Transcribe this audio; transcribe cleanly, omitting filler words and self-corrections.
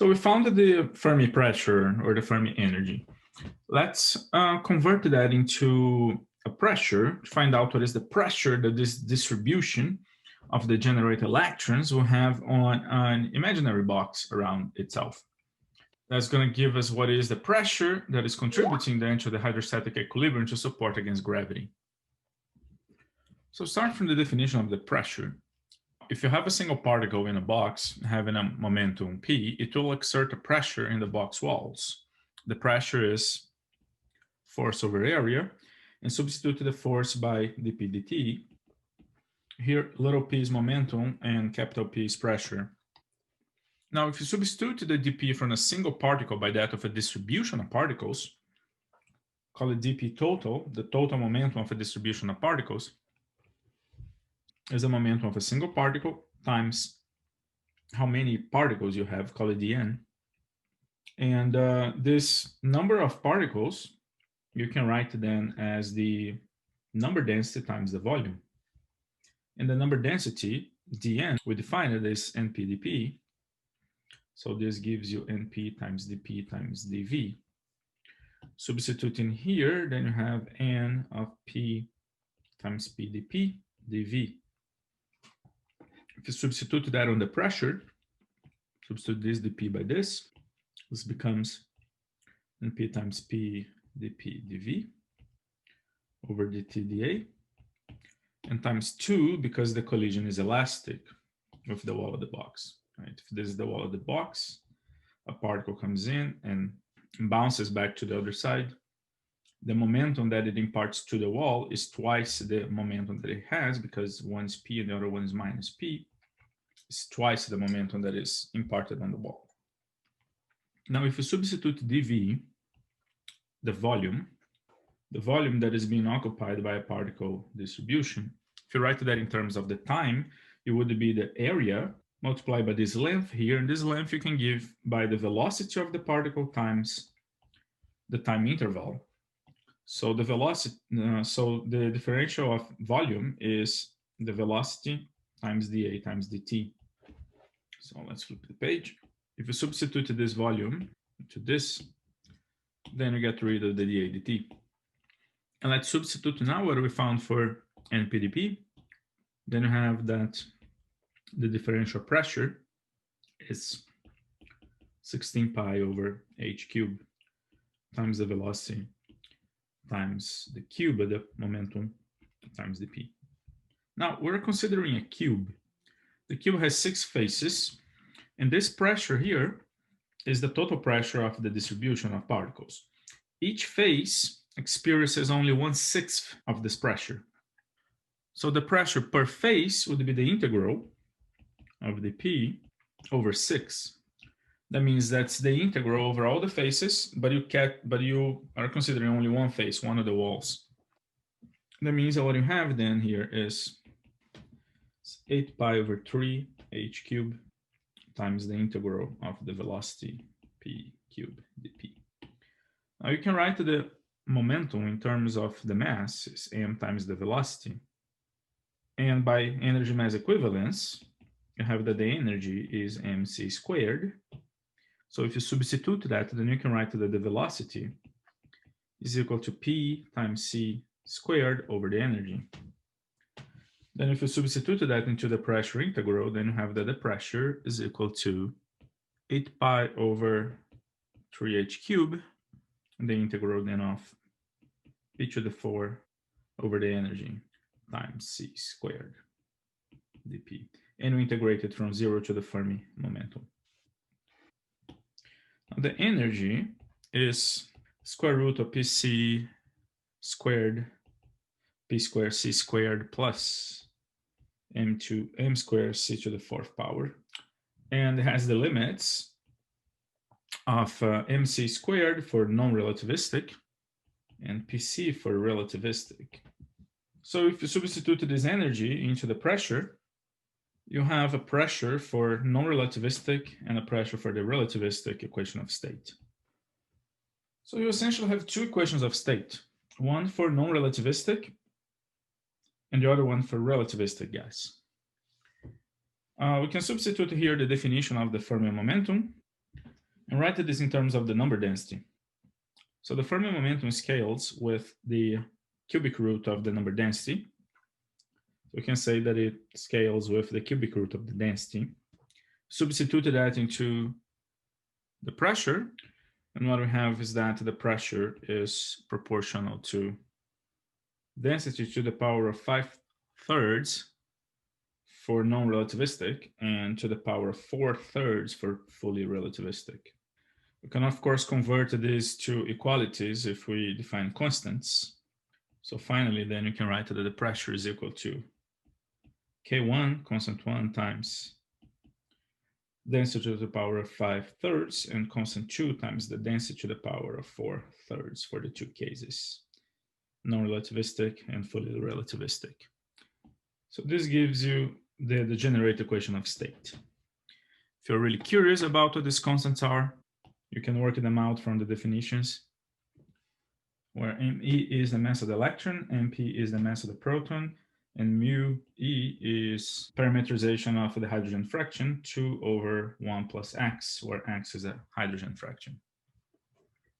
So we found the Fermi pressure or the Fermi energy. Let's convert that into a pressure to find out what is the pressure that this distribution of the generated electrons will have on an imaginary box around itself. That's going to give us what is the pressure that is contributing then to the hydrostatic equilibrium to support against gravity. So start from the definition of the pressure. If you have a single particle in a box having a momentum P, it will exert a pressure in the box walls. The pressure is force over area, and substitute the force by dp dt. Here, little p is momentum and capital P is pressure. Now, if you substitute the dp from a single particle by that of a distribution of particles, call it dp total, the total momentum of a distribution of particles, is the momentum of a single particle times how many particles you have, call it dn. And this number of particles, you can write then as the number density times the volume. And the number density, dn, we define it as np dp. So this gives you np times dp times dv. Substituting here, then you have n of p times p dp dv. If you substitute that on the pressure, substitute this dp by this becomes np times p dp dv over dt dA, and times 2 because the collision is elastic with the wall of the box. Right? If this is the wall of the box, a particle comes in and bounces back to the other side. The momentum that it imparts to the wall is twice the momentum that it has, because one is p and the other one is minus p. It's twice the momentum that is imparted on the wall. Now, if you substitute dV, the volume that is being occupied by a particle distribution, if you write that in terms of the time, it would be the area multiplied by this length here, and this length you can give by the velocity of the particle times the time interval. So the velocity, so the differential of volume is the velocity times dA times dt. So let's flip the page. If you substitute this volume to this, then you get rid of the dA dt. And let's substitute now what we found for npdp. Then you have that the differential pressure is 16 pi over h cubed times the velocity times the cube of the momentum times dp. Now we're considering a cube. The cube has 6 faces, and this pressure here is the total pressure of the distribution of particles. Each face experiences only 1/6 of this pressure. So the pressure per face would be the integral of dp over 6. That means that's the integral over all the faces, but you are considering only one face, one of the walls. That means that what you have then here is 8 pi over 3 h cubed times the integral of the velocity p cubed dp. Now you can write the momentum in terms of the mass is m times the velocity. And by energy mass equivalence, you have that the energy is mc squared. So if you substitute that, then you can write that the velocity is equal to p times c squared over the energy. Then if you substitute that into the pressure integral, then you have that the pressure is equal to 8 pi over 3h cubed, and the integral then of p to the 4 over the energy times c squared dp. And we integrate it from 0 to the Fermi momentum. Now the energy is square root of pc squared, p squared c squared plus m squared c to the 4th power. And it has the limits of mc squared for non-relativistic and pc for relativistic. So if you substitute this energy into the pressure, you have a pressure for non-relativistic and a pressure for the relativistic equation of state. So you essentially have 2 equations of state, one for non-relativistic and the other one for relativistic gas. We can substitute here the definition of the Fermi momentum. And write this in terms of the number density. So the Fermi momentum scales with the cubic root of the number density. So we can say that it scales with the cubic root of the density. Substitute that into the pressure, and what we have is that the pressure is proportional to density to the power of 5/3 for non-relativistic and to the power of 4/3 for fully relativistic. We can, of course, convert this to equalities if we define constants. So finally, then you can write that the pressure is equal to K1, constant 1, times density to the power of 5/3 and constant 2 times the density to the power of 4/3 for the two cases, non-relativistic and fully relativistic. So this gives you the degenerate equation of state. If you're really curious about what these constants are, you can work them out from the definitions, where me is the mass of the electron, mp is the mass of the proton, and mu e is parameterization of the hydrogen fraction, 2/1 plus x, where x is a hydrogen fraction.